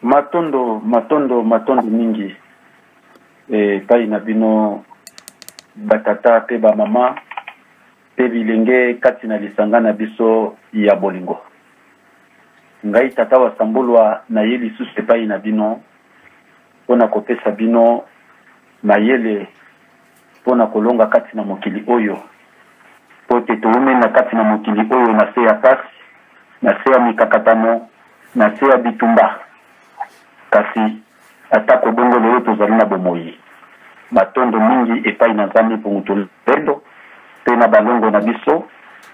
matondo mingi pai na bino batata pe ba mama pe bilenge kati na lisanga na biso ya bolingo. Ngai tata wa sambulwa na yeli susu pai na bino pona kopesa bino mayele pona kolonga kati na mokili oyo pote tuume na kati na mokili oyo na se ya pasi na se ya mikakatano na se ya bitumba kasi atako bongo leo tozali na bomoi matondo mingi epai na nzambe pungutu lendo pe na balongo na biso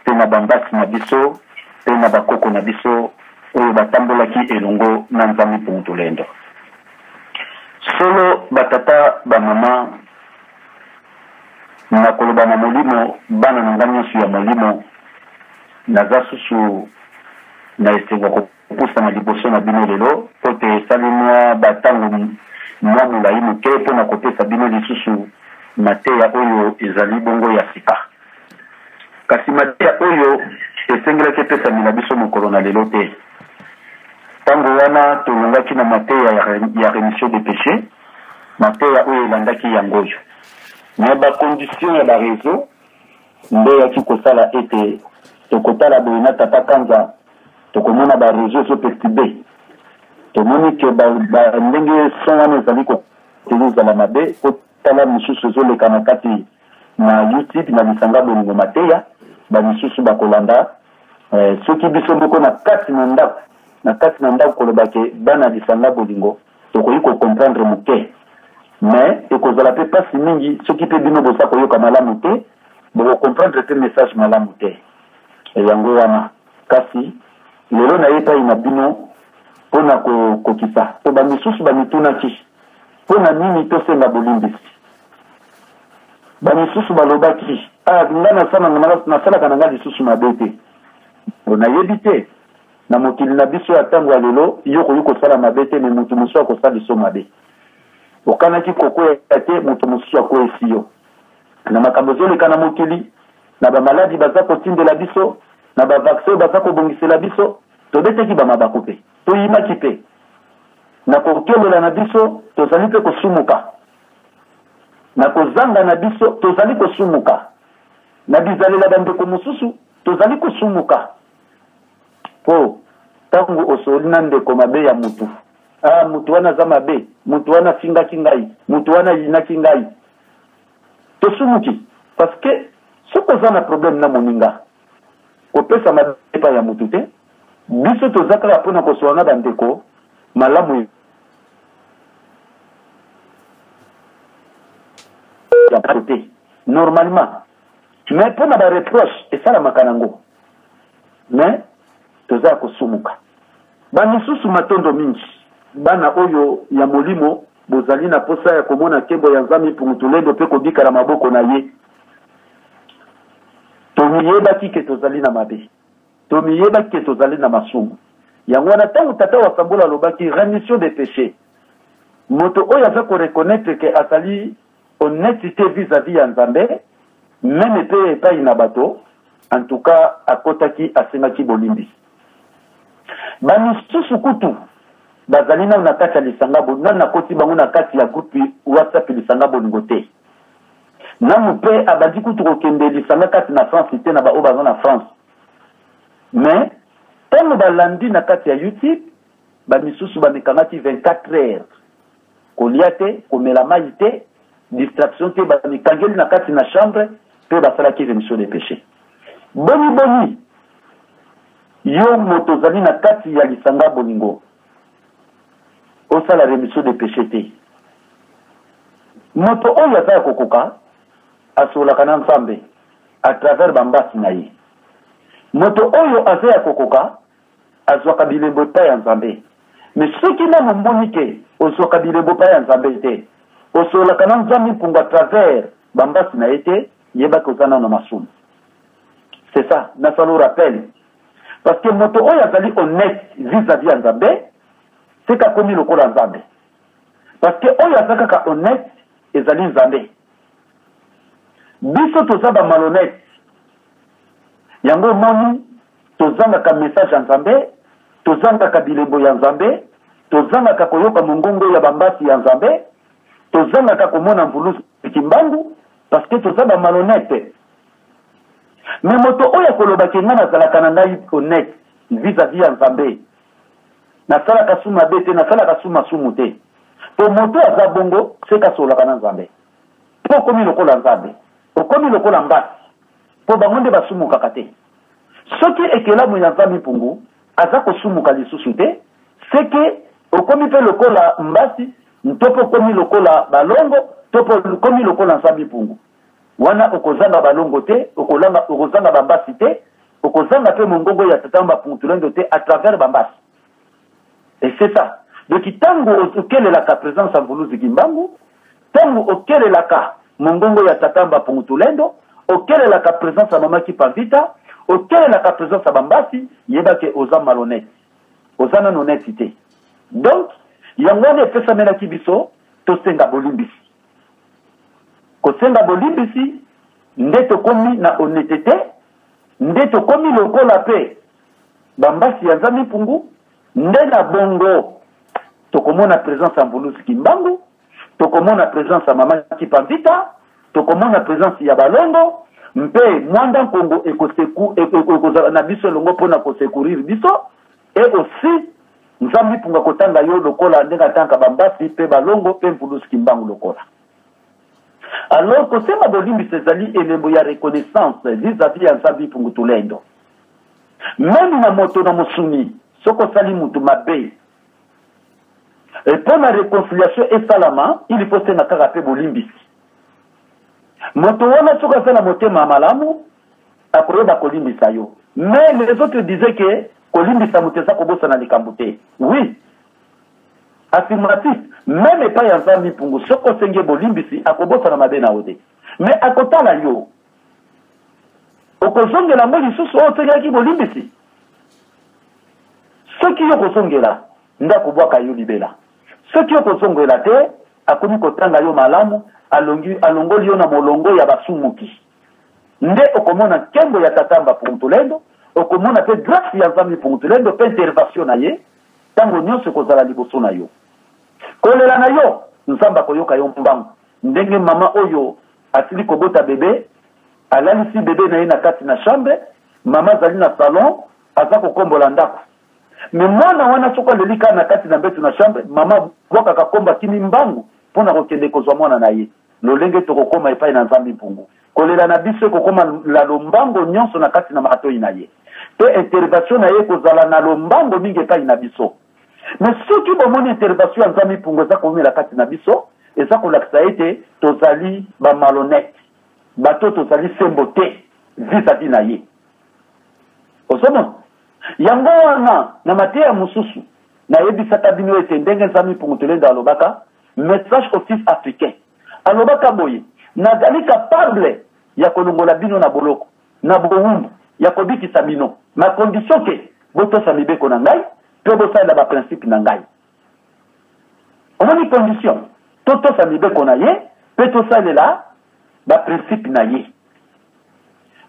pe na bambasi na biso pe na bakoko na biso oyo batambolaki elongo na nzambe pungutu lendo solo batata bamama na koloba na molimo bana na ngai nyonso ya molimo naza susu na esengo kopusa na liboso na bino lelo po te esalimwa batango mwa molai moke mpo na kopesa bino lisusu mateya oyo ezali bongo ya sika kasi mateya oyo esengelaki epesamela biso mokolo na lelo te ntango wana tolongaki na mateya ya rémission de péché mateya oyo elandaki yango oyo me bakondition ya bareseau nde yaki kosala ete tokotala boye na tata kanza tokomona bareseau ezoperturbe tomoni ke ndenge son wana ezali kotelezala mabe otala misusu ezoleka na kati na youtube na lisanga bolingo mateya bamisusu bakolanda soki biso moko na kati na ndako kolobake bana lisanga bolingo tokoki kokomprendre moke mais ekozala pe pasi mingi soki pe bino bosa koyoka malamu te bokokomprendre te message malamu te yango wana kasi lelo na ye pai na bino mpona kokisa po bamisusu bamitunaki mpona nini tosenga bolimbisi bamisusu balobaki nga nasalaka na nga lisusu mabe te nayebi te na mokili na biso ya ntango ya lelo yo koyi kosala mabe te me moto mosusu akosala biso mabe okanaki kokwea te moto mosusu akwesi yo na makambo ezoleka na mokili na bamaladi baza kotindela biso na bavaccin baza kobongisela biso tobeteki bamabako mpe toyimaki mpe na kokelela na biso tozali mpe kosumuka na kozanga na biso tozali kosumuka na bizalela bandeko mosusu tozali kosumuka po ntango osoli na ndeko mabe ya mutu mutu wana aza mabe mutu wana afingaki ngai mutu wana yinaki ngai tosumuki parce que soki oza na problème na moninga kopesa mabe epai ya mutu te biso toza kaka mpona kosola na bandeko malamu ya te normalement mais mpona bareproche esalamaka nango mais toza kosumuka bamisusu matondo mingi bana oyo ya molimo bozali na posa ya komona nkembo ya nzambe pungutulendo mpe kobikala maboko na ye tomiyebaki ke tozali na mabe tomiyebaki ke tozali na masumu yango wana ntango tata wa sambola alobaki rémission de péché moto oyo aza koreconnaitre ke azali honnêteté vis-à-vis ya nzambe meme mpe epai na bato en tout cas akotaki asengaki bolimbisi bamisusu kutu bazali nano na kati ya lisanga bolingo nano nakoti bango na kati ya groupe whatsapp lisanga bolingo te nanu mpe abandi kutu kokende lisanga kati na France te na baoyo baza na France mais ntango balandi na kati ya youtube bamisusu bamekangaki 24 heures kolia te komela mai te distraction te bamekangeli na kati na chambre mpe basalaki rémission de péché boni yo moto ozali na kati ya lisanga bolingo osala rémission de péché te moto oyo aza ya kokoka asolaka na nzambe à travers bambasi na ye moto oyo aza ya kokoka azwaka bilembo epai ya nzambe mais soki nano mboni ke ozwaka bilembo epai ya nzambe te osolaka na nzambe mpungu à travers bambasi na ye te yebaki oza nano masumu c'est ça nasala rappel parce que moto oyo azali honnête vis-à-vis ya nzambe c'est kakomi lokola nzambe parce que oyo aza kaka honnête ezali nzambe biso toza bamalhonnête yango moni tozangaka message ya nzambe tozangaka bilembo ya nzambe tozangaka koyoka mongongo ya bambasi ya nzambe, tozangaka komona mvulusi kimbangu parce que toza ba malhonnête. Mais moto oyo kolobaki nga nazalaka na ngai honnête vis-à-vis ya nzambe, nasalaka su mabe te, nasalaka su masumu te, to moto aza bongo seka solaka na nzambe po okomi lokola nzambe, okomi lokola mbasi po bango nde basumukaka te. Soki ekelamu ya nzambe mpungu aza kosumuka lisusu te, seke okomi mpe lokola mbasi ntopo okomi lokola balongo topo okomi lokola nzambe mpungu, wana okozanga balongo te, okozanga bambasi te, okozanga mpe mongongo ya tatamba puntulendo te à travers bambasi. Et c'est ça. Donc tango okelelaka présence ya mvuluzi kimbangu, tango okelelaka mongongo ya tatamba puntulendo, okelelaka présence ya mama kipavita, okelelaka présence ya bambasi, yebake oza malhonnête, oza na honnêteté. Donc yango wana epesamelaki biso tosenga bolimbisi. Kosenga bolimbisi nde tokomi na honnêteté, nde tokomi lokola pe bambasi ya nzambe mpungu, nde na bongo tokomona présence ya mvulusi kimbangu, tokomona présence ya mama kipavita, tokomona présence ya balongo, mpe mwanda nkongo ekozala na biso elongo mpona kosekurir biso, et aussi nzambe mpunga kotanga yo lokola ndenge atanga bambasi mpe balongo mpe mvulusi kimbangu lokola. Alors kosenga bolimbisi ezali elembo ya reconnaissance vis-à-vis ya nzambe mpungu tulendo. Même na moto na mosuni soko sali mutu mabe, et pour la réconciliation esalama il faut senga kaka pe bolimbisi. Moto wana soko sala motema malamu akoyeba kolimbisa yo. Mais les autres disaient que kolimbisa mutesa kobosa na likambo te. Oui, affirmatif. Même pas ya nzambe mpungu soko senge bolimbisi akobosa na mabe na ode. Mais akotala yo okozongela ngo lisusu oyo osengaki bolimbisi, soki yo kozongela nde akobwaka yo libela, soki yo kozongela te akomi kotanga yo malamu, alongoli yo na molongo ya basumuki, nde okomona nkembo ya tatamba puntulendo, okomona pe grâce ya nzambe puntulendo pe intervention na ye ntango nyonso ekozala liboso na yo. Kolela na yo nzambe akoyoka yo mbangu, ndenge mama oyo asili kobota bebe, alalisi bebe na ye na kati na chambre, mama azali na salon aza kokombola ndako. Me mwana wana soko alelika na kati na mbetu na chambre, mama bwakaka komba kini mbangu mpona kokende kozwa mwana na ye. Lolenge tokokoma epai na nzambe mpungu, kolela na biso ekokoma la lombango nyonso na kati na matoi na ye, pe intervention na ye kozala na lombango mingi epai na biso. Mais soki bomoni intervention ya nzambe mpungu eza komela kati na biso, eza kolakisa ete tozali ba malhonnête, bato tozali sembo te vis-à-vis na ye. Osoma yango wana na mateya mosusu nayebisaka bino ete ndenge nzambe mpungu tulendo alobaka message au fils africain, alobaka boye nazali capable ya kolongola bino na boloko na bowumbu ya kobikisa bino na condition ke botosa mibeko na ngai pe bosalela baprincipe na ngai. Omoni condition totosa mibeko na ye pe tosalela baprincipe na ye.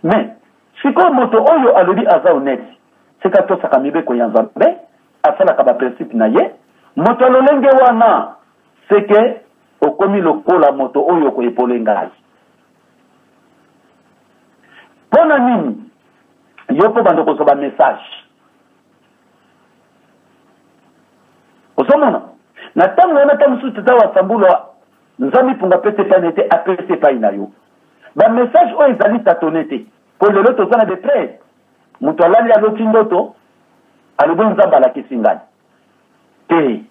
Mais sikoyo moto oyo alobi aza honnête seka tosaka mibeko ya nzambe asalaka baprincipe na ye, moto alolenge wana seke okomi lokola moto oyo koepole ngai. Pona nini yo po bando kosoba message osomona na tango wana tamusu tata wa sambulwa nzambi punga pete panete apese pa ina yo ba message o ezali tatone te po lelo tozana de près mutu alali aloti ndoto alobi nzambe alakisi ngai te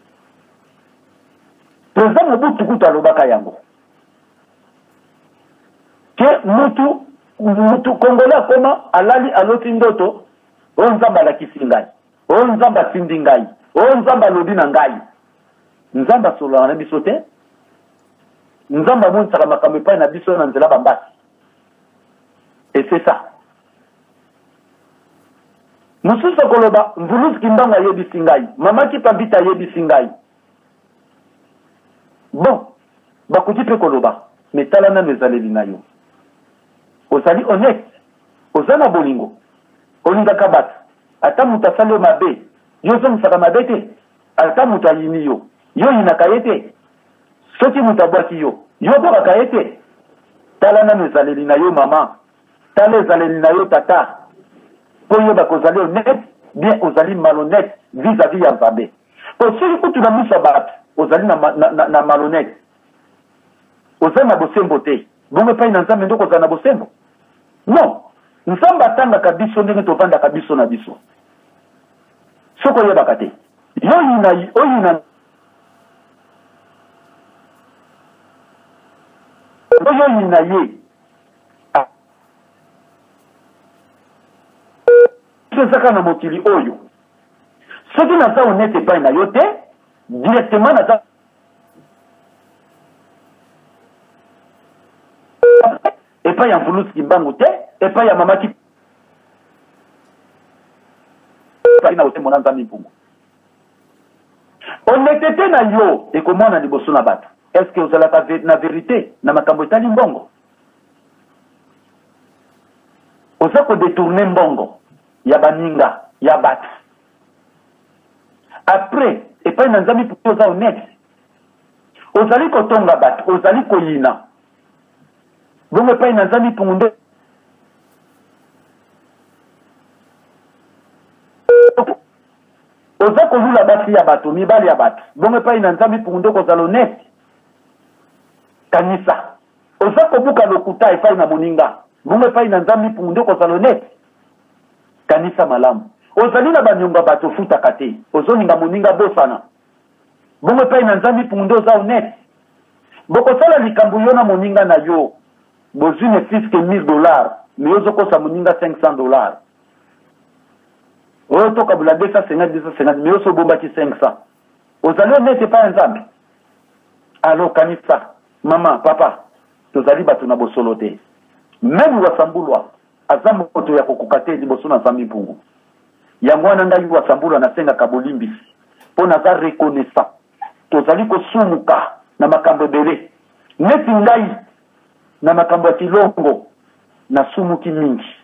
toza mobutu kutu alobaka yango ke mutu kongole akoma alali aloti ndoto oyo nzambe alakisi ngai, oyo nzambe asindi ngai, oyo nzambe alobi na ngai. Nzambe asololaka na biso te, nzambe amonisaka makambo epai na biso na nzela bambasi. Et c'est ça. Mosusu akoloba mvulusi kimbangu ayebisi ngai, mama kipambita ayebisi ngai. Bon, bakoki mpe koloba me tala nano ezaleli na yo, ozali honnête, oza na bolingo, olingaka bato ata moto asali yo mabe yo ozomisaka mabe te, ata moto ayini yo yinaka ye te soki moto abwaki yo bokaka ye te. Tala nano ezaleli na yo mama, tala ezaleli na yo tata, po yo bakozali honnête bien ozali malhonnête vis-à-vis ya Nzambe. Po soki kutu na miso bato ozali na malhonnête, ozali na bosembo te, bongo epai na Nzambe nde kozala na bosembo. Non, Nzambe atangaka biso ndenge tovandaka biso na biso. Soko oyebaka te oyina ye ezaka na mokili oyo soki naza honnête epai na yo te directement naza epai ya mvulusi mbangu te epai ya mamaki na otembo na Nzambe mpungu. Honnêteté na yo ekomona liboso na bato. Est-ce que ozalaka na vérité na makambo etali mbongo? Oza kodetourne mbongo ya baninga ya bato. Après epai na Nzambe mpungu oza honnête. Ozali kotonga bato, ozali koyina. Bongo epai na Nzambe mpungu nde oza kolula basi ya bato, mibali ya bato. Bongo epai na Nzambe mpungu nde kozala honnête. Kanisa oza kobuka lokuta epai na moninga, bongo epai na Nzambe mpungu nde kozala honnête. Kanisa malamu ozali na banyonga bato futaka te, ozoninga moninga bosana, bongo epai na Nzambe mpungu nde oza honnête. Bokosala likambo yo na moninga na yo bozwi ne plus que $1000, mais ozokosa moninga $500. Oyo toka bula 250, mais oso bombaki 500. Ozali honnête epai na Nzambe. Alors kanisa, mama, papa, tozali bato na bosolo te. Même wasambulwa aza moto ya kokoka te liboso na Nzambe mpungu. Yango wana ngai wasambulwa nasengaka bolimbisi mpo naza reconnaissant. Tozali kosumuka na makambo ebele neti ngai na makambo ya kilongo nasumuki mingi.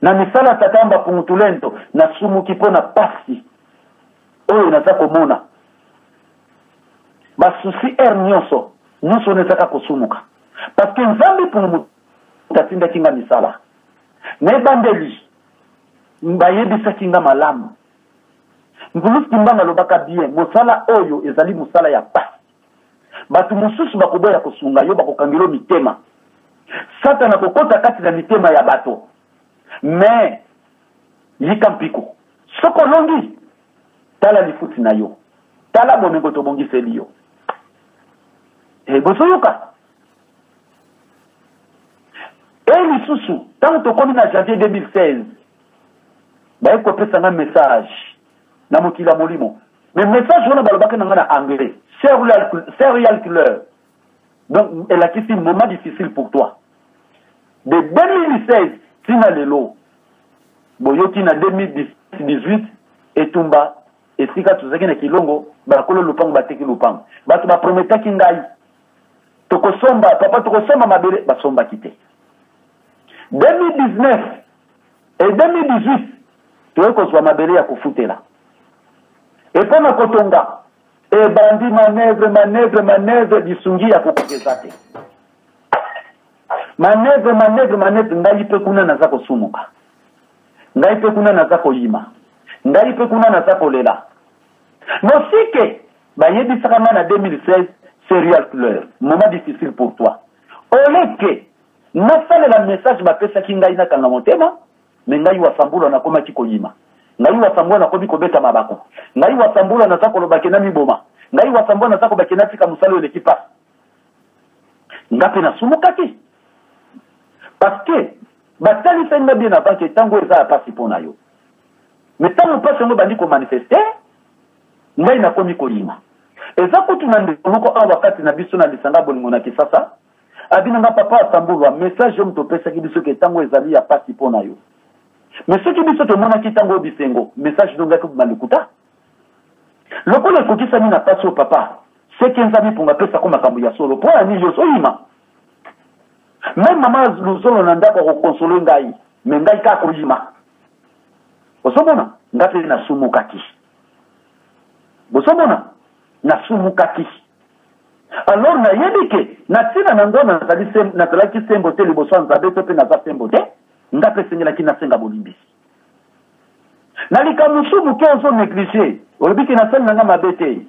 Na misala tatamba pungutulento nasumuki mpo na pasi oyo naza komona. Basusi nyonso nezaka kosumuka parce que Nzambe mpungu tatindaki nga misala na ebandeli bayebisaki nga malamu. Mvulusi mbanga lobaka bien mosala oyo ezali mosala ya pasi. Bato mosusu bakoboya kosunga yo bakokangelo mitema, Satana kokota kati na mitema ya bato. Mais yika mpiko soko longi tala lifuti na yo, tala bomengo tobongiseli yo. Bosoyoka lisusu tango tokomi na janvier 2016 bayekopesa nga message na mokila molimo, mais message wana balobaka na nga na anglais, serial killer. Donc elle a quitté un moment difficile pour toi de 2016 tina lelo boyoki na 2018 etumba esika tozaki na kilongo bakolo lupango bateki lupango bato baprometaki ngai tokosomba papa tokosomba mabele basomba kite 2019 et 2018 toyekozwa mabele ya kufutela epona kotonga bandi manevre bisungi ya kokokeza te manevre ngai pe kuna naza kosumuka, ngai pe kuna naza koyima, ngai pe kuna naza kolela. Nosike bayebisaka nga na 2016 serial killer, moment difficile pour toi. Oleke nasalela message bapesaki ngai nakanga motema, me ngai wasambula nakomaki koyima, ngai wasambula nakomi kobeta mabako, ngai wasambula naza kolobaki na miboma, ngai wasambula naza kobaki na tika musalo eleki pasi. Ngape nasumukaki parce que batali senga bien avant que tango eza pasi pona yo. Mais tango pasi ngo bandi ko manifester ngai na komi kolima. Eza kutu na ndeko awa wakati na biso na lisanga bolingo na kisasa abina nga papa atambulwa message yo mtopesa ki biso ke tango ezali ya pasi pona yo. Mais ce qui biso to mona ki tango bisengo message donga ko malikuta. Lokola kokisa ni na pasi au papa c'est que nzabi ponga pesa ko makambo ya solo po ani yo soyima. Même maman luzolo nanda ko console ngai, mais ngai ka koyima. osomona ngape na sumukaki bosomona na sumukaki alors na yebike na tina nango na zalaki sembo te liboso nzabe to pe na za sembo te ngape sengelaki na senga bolimbisi na likamusumu ke ozo négligé olobiki na sali nanga mabe te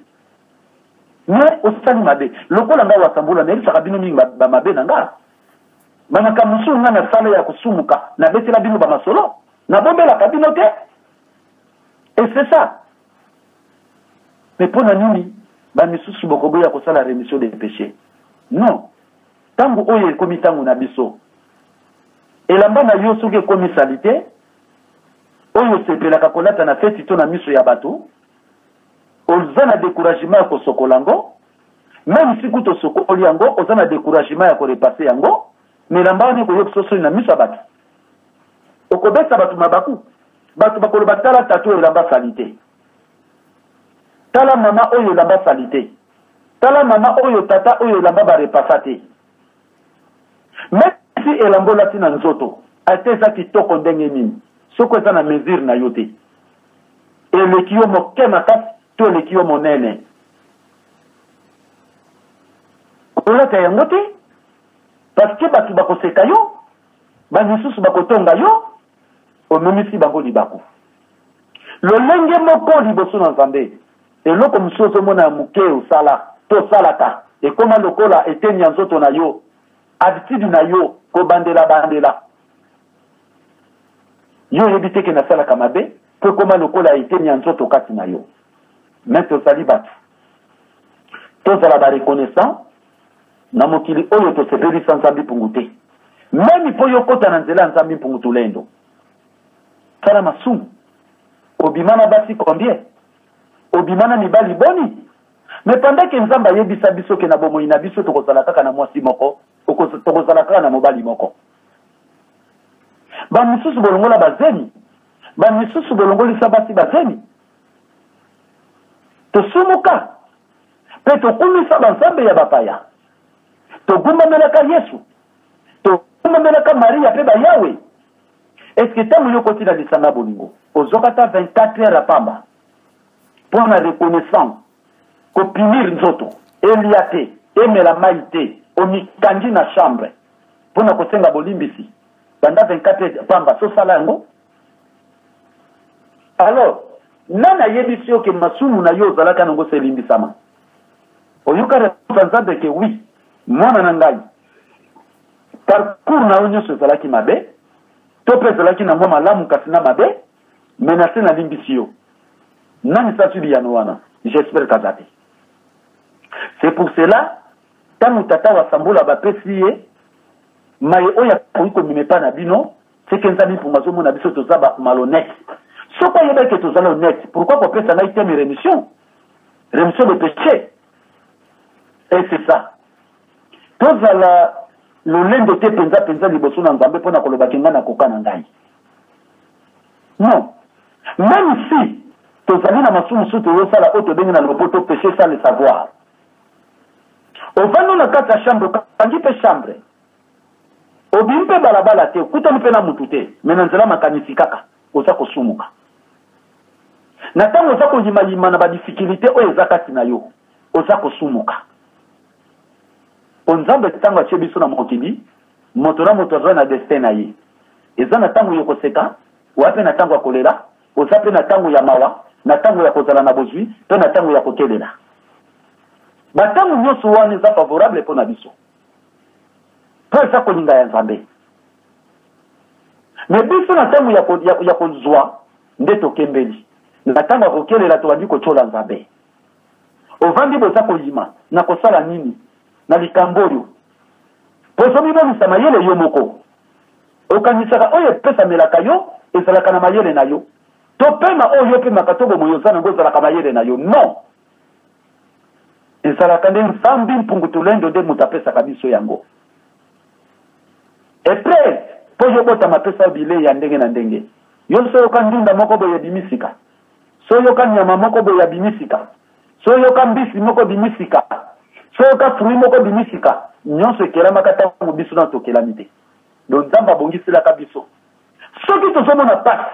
mais osali mabe lokola nga wasambula na elisaka bino mingi bamabe na nga banakamusumu nga na sala ya kosumuka na betela bino bamasolo na bombelaka bino te et c'est ça mais mpo na nini bamisusu bokoboya kosala rémission des péchés non ntango oyo ekomi ntango na biso elamba na yo soki ekomi sali te oyo osepelaka kolata na feti to na miso ya bato oza na découragement ya kosokola yango même si kuta osokoli yango oza na découragement ya korepase yango me elamba wana ekoyebisa osoli na miso ya bato okobesa bato mabaku bato bakoloba tala tata oyo elamba sali te tala mama oyo elamba sali te tala mama oyo tata oyo elamba barepasa te même si elamba olati na nzoto ate eza kitoko ndenge nini soko eza na mesure na yo te eleki yo moke makasi to eleki yo monene olata yango te parce que bato bakoseka yo bamisusu bakotonga yo omemisi bango libaku lolenge moko liboso na nzambe eloko mosusu ozomona ya moke osala to osalaka ekoma lokola eteni ya nzoto na yo habitude na yo kobandela yo oyebi teke nasalaka mabe po ekoma lokola eteni ya nzoto kati na yo me tozali bato tozala bareconnaissant na mokili oyo tosepelisa nzambe mpungu te memi mpo yo kota na nzela ya nzambe mpungu tulendo sala masumu obima na basi combien obima na mibali boni me pendant ke nzambe ayebisa biso ke na bomoi na biso tokozala kaka na mwasi moko tokozala kaka na mobali moko bamisusu bolongola bazeni bamisusu bolongolisa basi bazeni tosumuka mpe tokumisa banzambe ya bapaya togumbamelaka yesu togumbamelaka maria mpe bayawe eske ntango yo kotina lisanga bolingo ozokata 24 heures apamba mpo na reconnaissance kopinir nzoto elia te emela mai te omikandi na chambre mpo na kosenga bolimbisi banda 24 heures apamba sosala yango alors nana yebisi yo ke masumu na yo ozalaka nango selimbisama oyoka reponsa nzambe ke wi mwana na ngai parcours na yo nyonso ezalaki mabe to mpe ezalaki na mwa malamu kasi na mabe menase na limbisi yo nani sasi biyano wana j'espère kaza te c'est pour cela ntango tata wasambula bapesi ye maye oyo akoki komimepa na bino seke nzambe mpungu azomona biso toza malhonnête soko ayebaki tozala honnête pourquoi kopesa ngai teme rémission de péché et c'est ça tozala lolendo te penza liboso na nzambe mpo na kolobaki ngai nakoka na ngai non même si tozali na masumu so toyosala oyo tobengi na lopoto péché sans le savoir ovandi na kati ya chambre okangi mpe chambre obimi mpe balabala te okutani mpe na mutu te me na nzela makanisi kaka oza kosumuka na ntango oza koyimayima na badifficulté oyo eza kati na yo oza kosumuka onzambe ntango atie biso na mokili moto na moto azwa na destin na ye eza na ntango yo koseka oya mpe na ntango ya kolera oza mpe na ntango ya mawa na ntango ya kozala na bozwi mpe na ntango ya kokelela bantango nyonso wana eza favorable mpo na biso mpo eza kolinga ya nzambe me biso na ntango ya kozwa nde tokembeli na ntango ya kokelela tobandi kotyola nzambe ovandi boza koyima na kosala nini na likambo oyo mpo zomibomisa mayele yo moko okanisaka oyo epesamelaka yo ezalaka na mayele na yo to pema oyo opemaka to bomoyo oza nango ezalaka mayele na yo non ezalaka nde nzambe mpungu tulendo nde moto apesaka biso yango epres mpo yo botama pesa bilei ya ndenge na ndenge yo so yoka ndunda moko boye bimisika so yoka nyama moko boye bimisika so yoka mbisi moko bimisika so yoka fruit moko bimisika nyonso ekelamaka ntango biso na tokelami te do nzambe abongiselaka biso soki tozomona pasi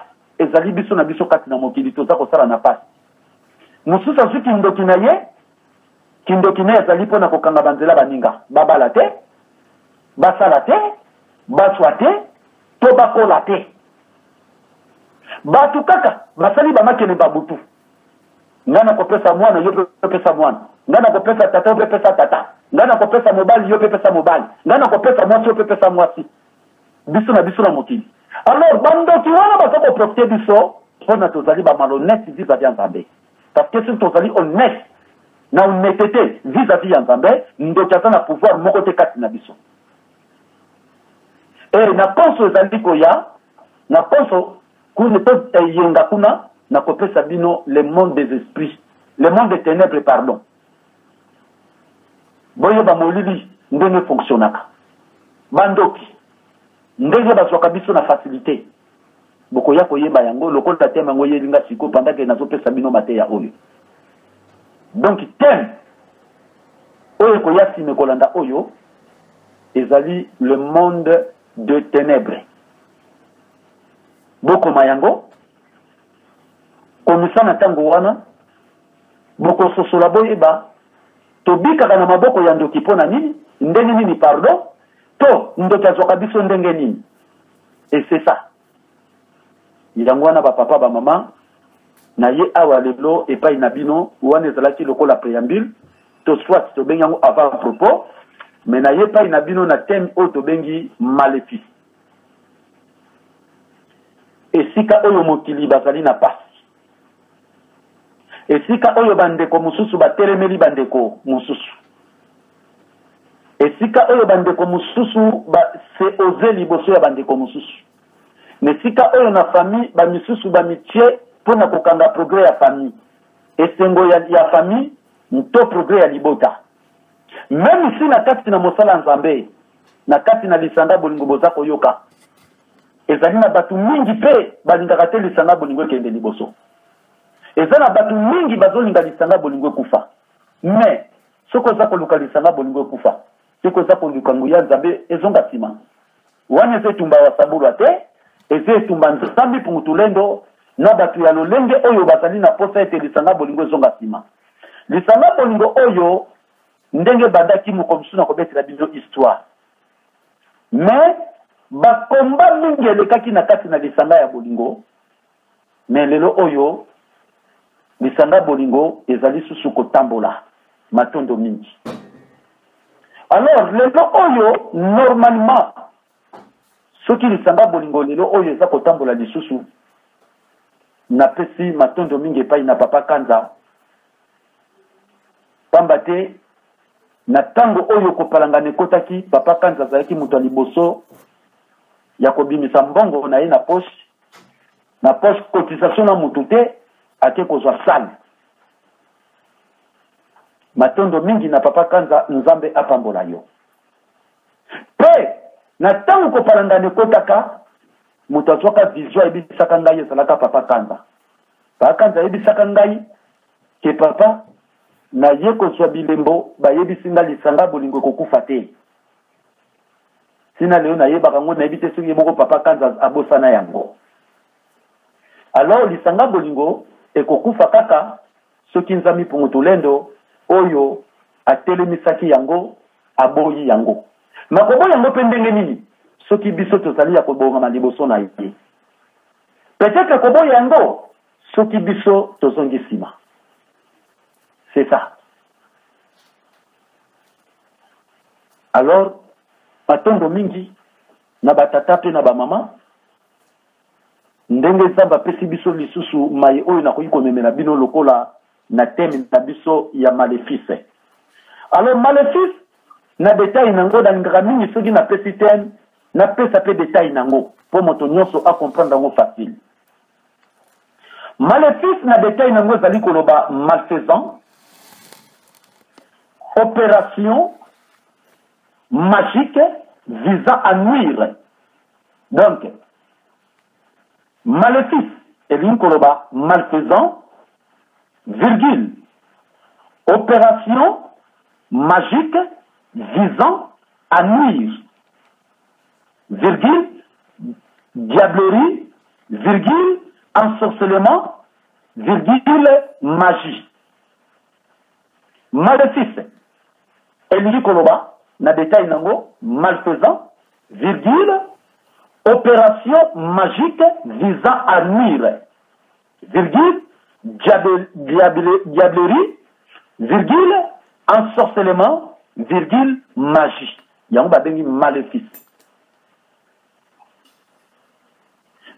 ezali biso na biso kati na mokili toza kosala na pasi mosusu azwi kindoki na ye kindoki na ye ezali mpona kokanga banzela baninga babala te basala te baswa te to bakola te bato kaka basali bamakene babutu nga na kopesa mwana yo mpe opesa mwana nga na kopesa tata yo mpe pesa tata nga na kopesa mobali yo mpe pesa mobali nga na kopesa mwasi yo mpe pesa mwasi biso na biso na mokili alors bandoki wana baza koprofite biso mpona tozali bamalhonnête vis-à-vis ya nzambe parce que soki tozali honnête na honnêteté vis-à-vis ya nzambe ndoki aza na pouvoir moko te kati na biso na ponso ezali koya na ponso kune to eyenga kuna na kopesa bino le monde des esprits le monde des ténèbres pardon boyeba molili ndenge fonctionnaka bandoki ndenge bazwaka biso na facilité bokoya koyeba yango lokola teme yango yelinga siko pendant nazopesa bino mateya oyo donc teme oyo koya sime kolanda oyo ezali le monde de ténèbres bokoma yango komisa na ntango wana bokososola boyeba tobikaka na maboko ya ndoki mpo na nini ndenge nini pardon to ndoki azwaka biso ndenge nini et c'est ça yango wana bapapa bamama na ye awa lelo epai na bino wana ezalaki lokola préambule to soit tobengi yango avant propos mais na ye epai na bino na thème oyo tobengi maléfice esika oyo mokili bazali na pasi esika oyo bandeko mosusu batelemeli bandeko mosusu esika oyo bandeko mosusu se oze liboso ya bandeko mosusu na esika oyo na famille bamisusu bamitie mpona kokanga progrès ya famille esengo ya famille nto progrès ya libota même ici na kati na mosala nzambe na kati na lisanga bolingo boza koyoka ezali na bato mingi mpe balingaka te lisanga bolingo ekende liboso eza na bato mingi bazolinga lisanga bolingo ekufa mais soki oza koluka lisanga bolingo ekufa soki oza koluka nguya nzambe ezonga nsima wana eza etumba wasabulwa te eza etumba nzambi pungutulendo na bato ya lolenge oyo bazali na posa ete lisanga bolingo ezonga nsima lisanga bolingo oyo ndenge bandaki moko mosusu na kobetela bino histoire mais bakomba mingi elekaki na kati na lisanga ya bolingo mais lelo oyo lisanga bolingo ezali susu kotambola matondo mingi alors lelo oyo normalement soki lisanga bolingo lelo oyo eza kotambola lisusu napesi matondo mingi epai na papa Kanza pamba te na ntango oyo kopalangana ekotaki papa Kanza azalaki moto ya liboso ya kobimisa mbongo na ye na poche cotisation na mutu te ake kozwa sale matondo mingi na papa Kanza nzambe apambola yo pe na ntango kopalangana ekotaka moto azwaka vision ayebisaka ngai ezalaka papa Kanza ayebisaka ngai ke papa na ye kozwa bilembo bayebisi nga lisanga bolingo ekokufa te sina leo nayebaka yango nayebi te soki moko papa Kanza abosana yango alors lisanga bolingo ekokufa kaka soki nzambi pungutulendo oyo atelemisaki yango aboyi yango makoboyi yango mpe ndenge nini soki biso tozali ya kobongama liboso na ye peut-être koboyi yango soki biso tozongi nsima c'est ça alors matondo mingi na batata mpe na bamama ndenge nzambe apesi biso lisusu maye oyo nakoki komemela bino lokola na teme na biso ya maléfice alors maléfice na detail nango nalingaka mingi soki napesi teme napesa mpe detail nango mpo moto nyonso acomprendre yango facile maléfice na detail nango ezali koloba malfaisant opération magique visant à nuire donc maléfice elingi koloba malfaisant virgule opération magique visant à nuire virgule diablerie virgule ensorcellement, virgule, magie. Maléfice, Elie Koloba, na détail nango, malfaisant, virgule, opération magique visant à nuire, virgule, diablerie, virgule, ensorcellement, virgule, magie. Yango babengi maléfice.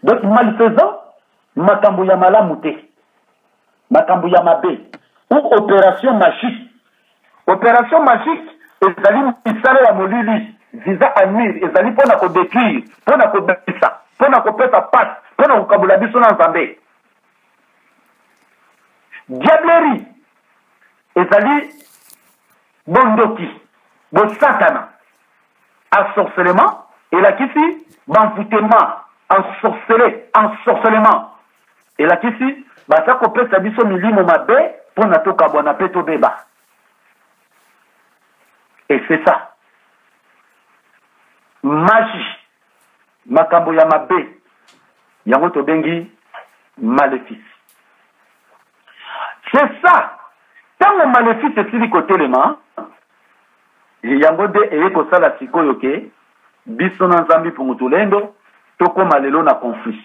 Donc, malfaisant, makambo ya malamu te, makambo ya mabe, ou opération magique. Opération magique, ezali misala ya molili, visa à nuire, ezali pona ko détruire, pona ko besa, pona ko pesa passe, pona ko kabula biso na nzambe. Diablerie, ezali bondoki, bo satana, ensorcellement, et la kisi, banfoutement, ensorcellement. Et la kisi, basa ko pesa biso milimo mabe, pona to kabwana pe to beba. Et c'est ça. Magie. Makambo ya mabe. Yango to bengi maléfice. C'est ça. Tant le maléfice est sili côté le man, yango de eye ko sala sikoyo ke biso na nzambi pungutulendo toko malelo na conflit.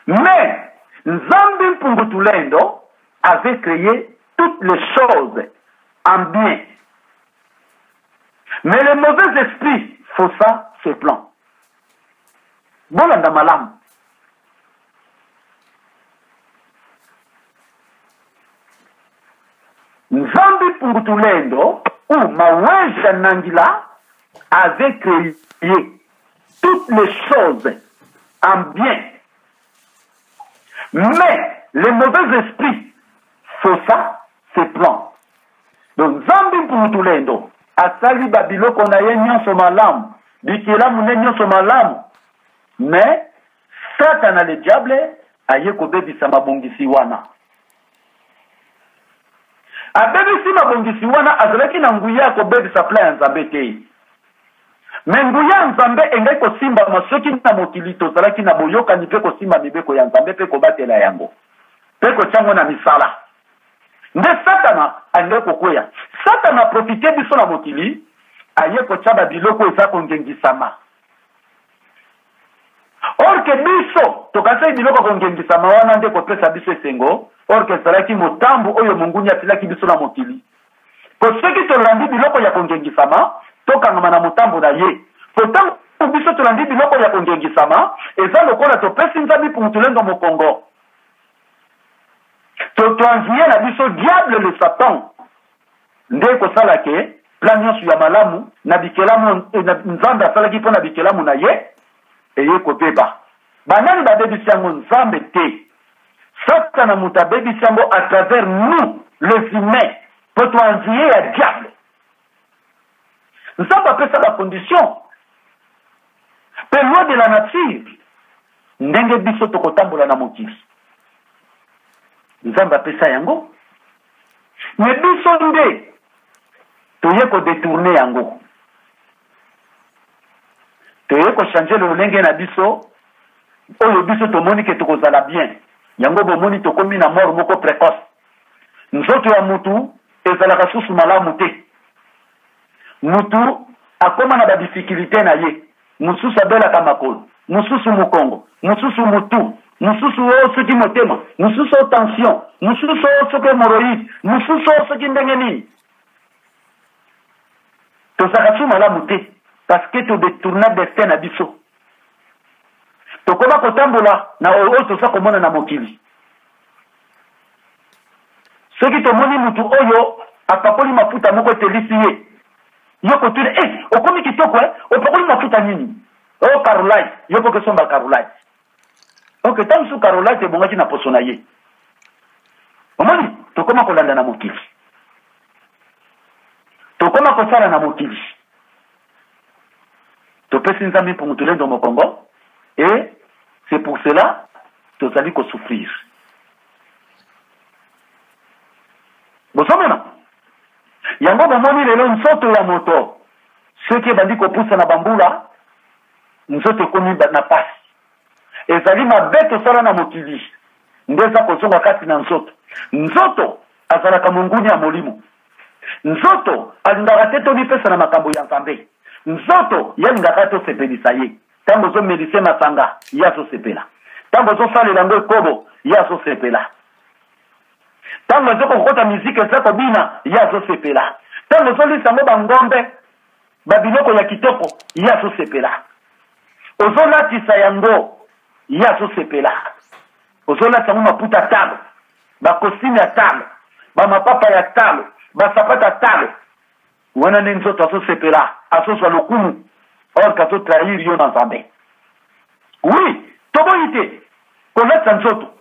Mais nzambi pungutulendo avait créé toutes les choses en bien. Mais le mauvais esprit faussa ses plans. Bolanda malam. Nzambi pungutulendo ou Maweja Nangila avait créé toutes les choses en bien. Mais le mauvais esprit faussa ses plans. Donc, Zambi Pungutulendo, asali babilo kona ye nyonso malamu, bikelamu ne nyonso malamu, mais Satan le diable aye kobebisa mabongisi wana. Abebisi mabongisi wana azalaki na nguya kobebisa plan ya Nzambe te. Mais nguya Nzambe engai kosimba masoki na mokili tozalaki na boyokani pe kosimba mibeko ya Nzambe pe kobatela yango. Pe kotyango na misala. Nde Satana ande kokoya. Satana profite biso na mokili aye kotyaba biloko eza kongengisama. Or que biso tokasai biloko kongengisama wana nde kopesa biso esengo. Or que salaki motambu oyo mungunya atilaki biso na mokili. Po soki tolandi biloko ya kongengisama tokangama na motambu na ye. Pourtant biso tolandi biloko ya kongengisama eza lokola topesi Nzambi pungutulendo mokongo. Toanzie na biso diable le Satan. Nde kosala ke plan nyonso ya malamu na bikelamu Nzambe asalaki mpo na bikelamu na ye eye kobeba. Banani babebisi yango Nzambe te. Satana mutu abebisi yango à travers nous les humains po toanzie ya diable. Nzambe apesa bacondition pe loi de la nature ndenge biso tokotambola na mokili. Nzambe apesa yango me biso nde toye kodetourne yango, toye kochange lolenge na biso oyo biso tomoni ke tokozala bien yango bomoni tokomi na mort moko précoce. Nzoto ya mutu ezalaka susu malamu te. Mutu akoma na badifficulté na ye, mususu abelaka makolo, mususu mukongo, mususu mutu, mususu o soki motema, mususu o tension, mususu o soki hémorroïde, mususu o soki ndenge nini. Tozalaka su malamu te parce que todetourna destin na biso. Tokoma kotambola na oyo toza komona na mokili. Soki tomoni mutu oyo apakoli mafuta moko etelisi ye, yoko tuna okomi kitoko opakoli mafuta nini? Oh Caroline, yoko kesomba Caroline. Ok, tansu Caroline ebongaki na poso na ye. Omoni tokoma kolanda na mokili. Tokoma kosala na mokili. Topesi Nzambi pungutulendo mokongo. Et c'est pour cela que vous allez souffrir. Vous savez, il y a un moment où il y a une sorte de moto. Ceux qui ont dit qu'on pousse na bambula, nous sommes commis na passe. ezali mabe tosala na mokili nde eza kozonga kati na nzoto. Nzoto azalaka monguni ya molimo. Nzoto alingaka te tolipesa na makambo ya nzambe. Nzoto yalingaka tosepelisa ye. Ntango ozomelise masanga ye azosepela. Ntango ozosalela yango ekobo ye azosepela. Ntango ezokokota miziki eza kobina ye azosepela. Ntango ozolisa yango bangombe babiloko ya kitoko ye azosepela. Ozolatisa yango ye azosepela. Ozolatisa yango maputa talo, bakosime ya talo, bamapapa ya talo, basapata talo. Wana ne nzoto azosepela, azozwa lokumu, or kazotrahir yo na nzambe. Oui, toboyi te kolatisa nzoto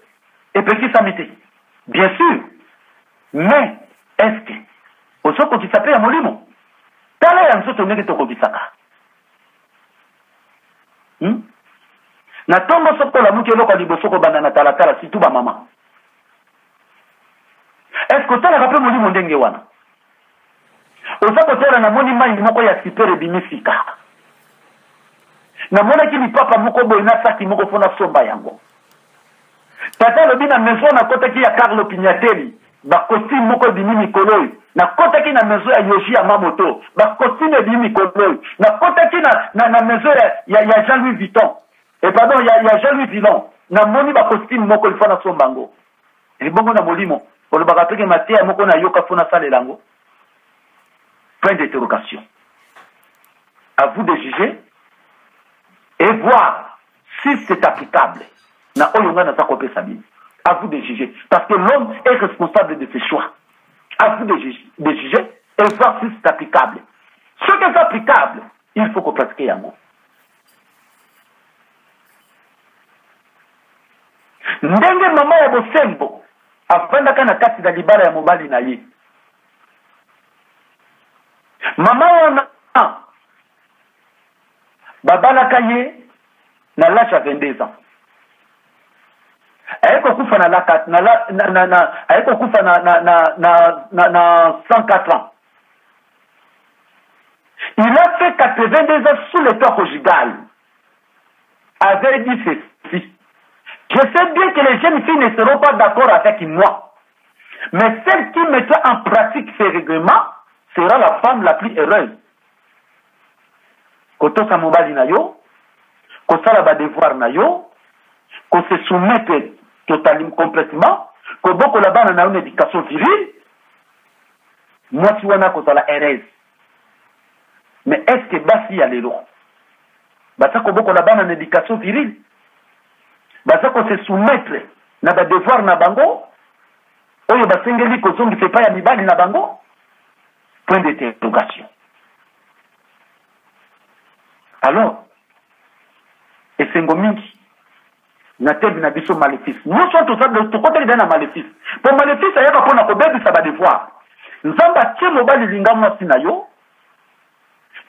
epekisami te, bien sûr, mais est-ce que ozokokisa pe ya molimo? Tala ya nzoto ndenge tokokisaka. Na tongo soko la muki eloko liboso ko banda na talatala situ ba mama. Est-ce que tala kape molimo ndenge wana? Ozako tala na moni mai moko ya sipere bimisika. Na mona ki papa moko boy na saki moko fona somba yango. Tata lobi na maison na kota ki ya Carlo Pignatelli, ba costume moko bimimi koloi. Na kota ki na maison ya Yoshi Yamamoto, ba costume bimimi koloi. Na kota ki na maison ya Jean-Louis Vuitton. Et pardon, il y a Jean-Louis Vuitton. Na moni ba costume moko il fona sombango. Et bongo na molimo. Pour le bagapeke maté moko na yoka fona salelango. Point d'interrogation. À vous de juger et voir si c'est applicable. Na oyonga na sakope sabi. À vous de juger. Parce que l'homme est responsable de ses choix. À vous de juger et voir si c'est applicable. Ce qui est applicable, il faut qu'on pratique yango. Ndenge mama ya bosembo afandaka na kati na libala ya mobali na ye. Mama wana babalaka ye na l'âge à 22 ans. Ayeko kufa ayeko kufa na 104 ans. Il a fait 82 ans sous le toit conjugal. Avait dit ceci. Je sais bien que les jeunes filles ne seront pas d'accord avec moi. Mais celle qui mettra en pratique ces règlements sera la femme la plus heureuse. Koto sa mobali na yo, ko sala ba devoir na yo, ko se soumettre totalement, complètement, ko boko la bana na une éducation virile, moi si wana ko sala heureuse. Mais est-ce que basi ya lelo? Basa ko boko la bana na éducation virile? Basa ko se soumettre na ba devoir na bango? Oyo basengeli ko zongi se pa ya mibali na bango? Point d'interrogation. Alors, et c'est mingi na tebi na biso maléfice. Nous sommes tous ça to côté na maléfice. Pour maléfice ayaka pona ko bebi sa ba devoir. Nzamba tie mobali linga mwasi na yo.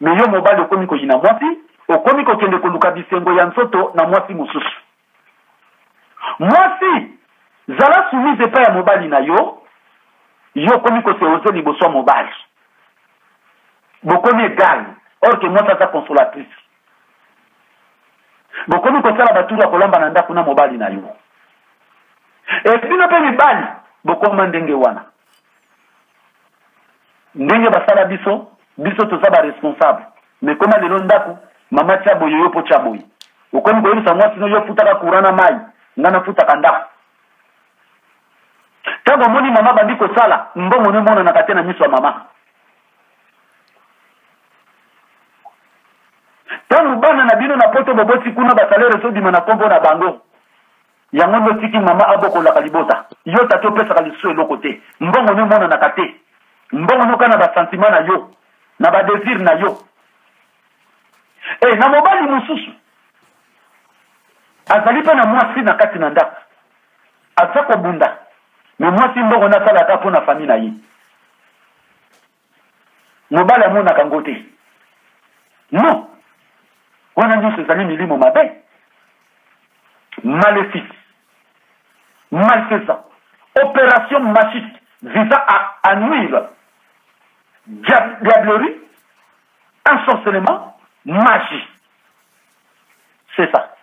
Mais yo mobali okomi ko yina mwasi, okomi ko kende ko luka bisengo ya nsoto na mwasi mususu. Mwasi zala soumise pa ya mobali na yo, yo komi ko se oser liboso mobali. Bokomi égal, or que moi ça sa consolatrice. Bokomi ko sala batura kolamba na ndako na mobali na yo. Et bino pe mibali, bokoma ndenge wana. Ndenge basala biso to saba responsable. Mais comment lelo ndako, mama tia boyo yo po tia boyo. Okomi ko yebisa mwasi no yo futaka kurana mai, ngana futaka ndako. Tango moni mama bandi ko sala, mbongo ne mona na katena miso ya mama. Tango bana na bino na poto boboti kuna basalere so bima na kombo na bango. Yango no tiki mama aboko la kalibota. Yo tato pesa kaliso eloko te. Mbongo ne mona na kate. Mbongo no kana ba sentiment na yo, na ba désir na yo. Na mobali mususu. Azali pa na mwasi na kati na ndako. Azako bunda. Mais mwasi mbongo na sala ta pona famille na ye. Mobali amona kangote. Non. Wana nyo sezali milimo mabe. Maléfice. Malfaisant. Opération machique visant à nuire. Diablerie. Ensorcellement. Magie. C'est ça.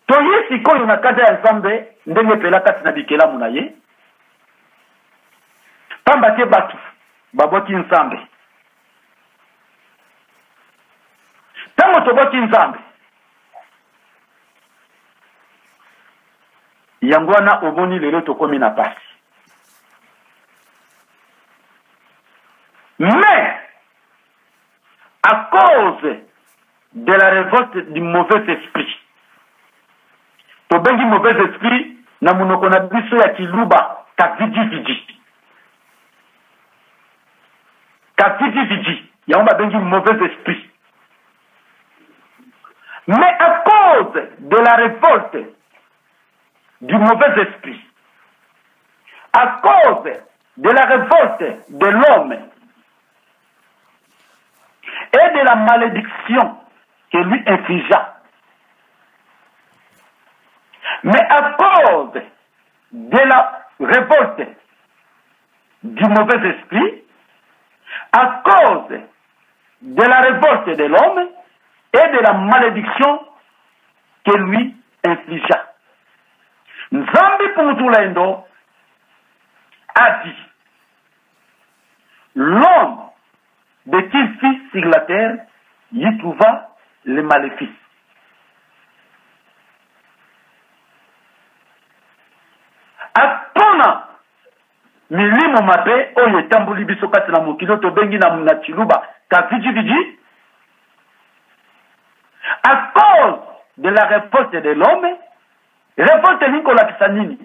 toye sikoyo na kata ya nzambe ndenge pela kati na bikelamu na ye pamba te bato baboti nzambe ntango toboti nzambe yango wana omoni lelo tokomi na pasi mais à cause de la révolte du mauvais esprit tobengi mauvais esprit na munoko na biso ya kiluba kavidividi yango babengi mauvais esprit mais à cause de la révolte du mauvais esprit à cause de la révolte de l'homme et de la malédiction que lui infligea. Mais à cause de la révolte du mauvais esprit, à cause de la révolte de l'homme et de la malédiction que lui infligea. Nzambi Pumutulendo a dit, l'homme de qui fit sur la terre, y trouva les maléfices. Atona milimo mabe oyo etamboli biso kati na mokili tobengi na chiluba kavidividi à cause de la révolte de l'homme. Révolte nikolakisa nini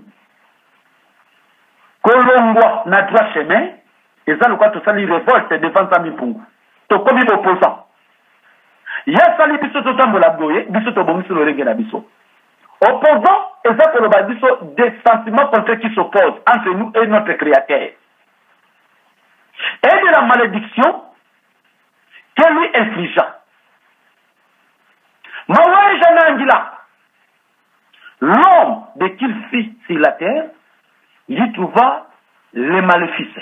kolongwa na droit chemin eza lokwa tosali révolte devant Nzambe mpungu tokomi opposant ya sali biso totambola boye biso tobongisi lolenge na biso opposant eza koloba biso des sentiments contraires qui s'opposent entre nous et notre créateur et de la malédiction que lui infligea mawae jana angila l'homme de qu'il fit sur la terre y trouva les maléfices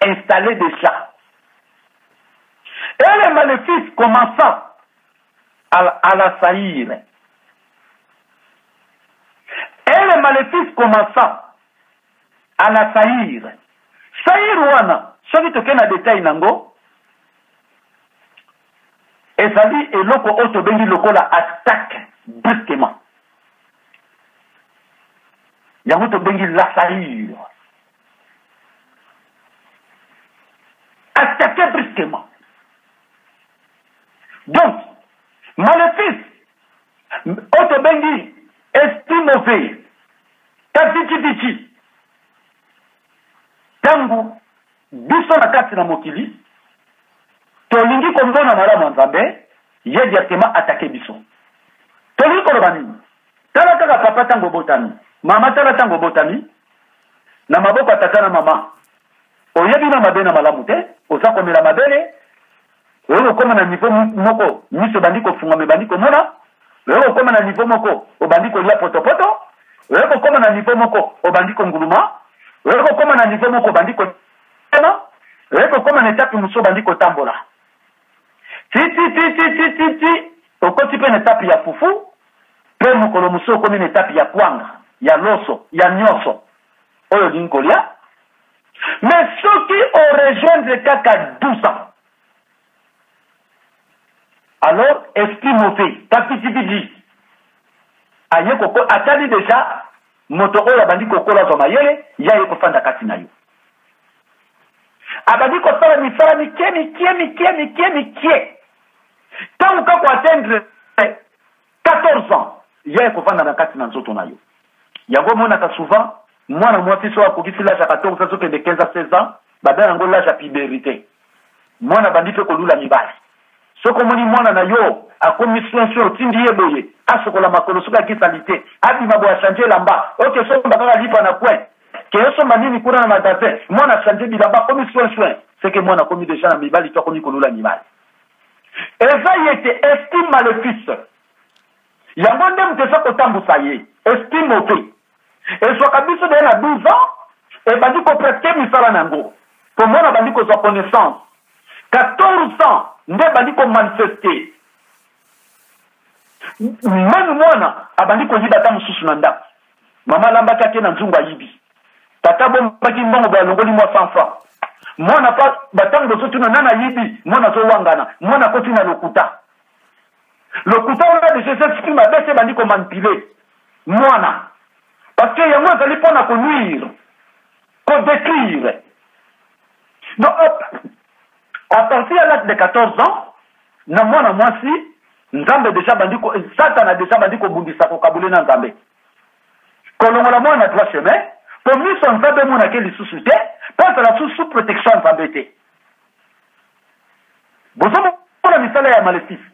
installés déjà. Et les maléfices commença à l'assaillir. Et les maléfices commença à l'assaillir. Saïr wana, soki toke na détail nango, ezali eloko oto bengi lokola attaque brusquement. Yango to bengi l'assaillir. Attaquer brusquement. Donc, maléfice, oto bengi esprit mauvais, kavitiviti, tangu biso na kati na mokili, tolingi kombona malamu nzambe, ye directement attaquer biso. Tolingi koloba nini? Tala kaka papa tango botami, mama tala tango botami, na maboko atata na mama. Oyebi na mabe na malamu te, oza komela mabele, oyo koma na niveau moko, miso bandiko funga me bandiko mona, oyo koma na niveau moko, obandiko lia potopoto, oyo koma na niveau moko, obandiko nguluma, oyo koma na niveau moko, bandiko tena, oyo koma na etape muso bandiko tambola. Ti, okoti pe na etape ya fufu, pe mokolo muso komi na etape ya kwanga, ya loso, ya nyoso, oyo linkolia. Mais ceux qui ont rejoint kaka 12 ans, alors esprit mauvais, kapitibidi, aye koko atali déjà moto oyo abandi kokola zo mayele ya ye kofanda kati na yo. Abandi kosala misala mikie. Tant kako atteindre 14 ans, ya ye kofanda na kati na nzoto na yo. Yango mona ka souvent mwana mwasi so akokisi l'âge à 14 ans de 15 à 16 ans, baba yango l'âge à puberté. Mwana bandi pe kolula mibali. Soko moni mwana na yo akomi soin tindi yeboye asokola makolo soka kisalite abi mabo a changer lamba oke so mbaka lipa na point ke so manini kuna na magasin mwana changer bilamba komi soin c'est que mwana komi déjà na mibali to komi kolula mibali eza yete esprit maléfice yango nde mtesa kotambusa ye esprit mauvais et soit kabiso de na 12 ans et bandi ko pratiquer misala nango pour mwana bandi ko sa connaissance 14 ans nde bandi ko manifester Même mwana abandi ko yiba ta mususu na ndako mama lamba kake na nzungu ayibi tata bombaki mbongo ba longoli mwa fanfa mwana pa batango so tuna nana yibi mwana so wangana mwana ko tina lokuta on a déjà s'exprime avec ces bandits manipuler mwana parce que yango ezali pona ko nuire ko détruire donc à partir de l'âge de 14 ans na mwana mwasi nzambe déjà bandiko satana déjà bandiko bundisa ko kabule na nzambe kolongola mwana droit chemin pour miso nzambe mona ke lisusu te parce la sous protection nzambe te bozo mona misala ya maléfice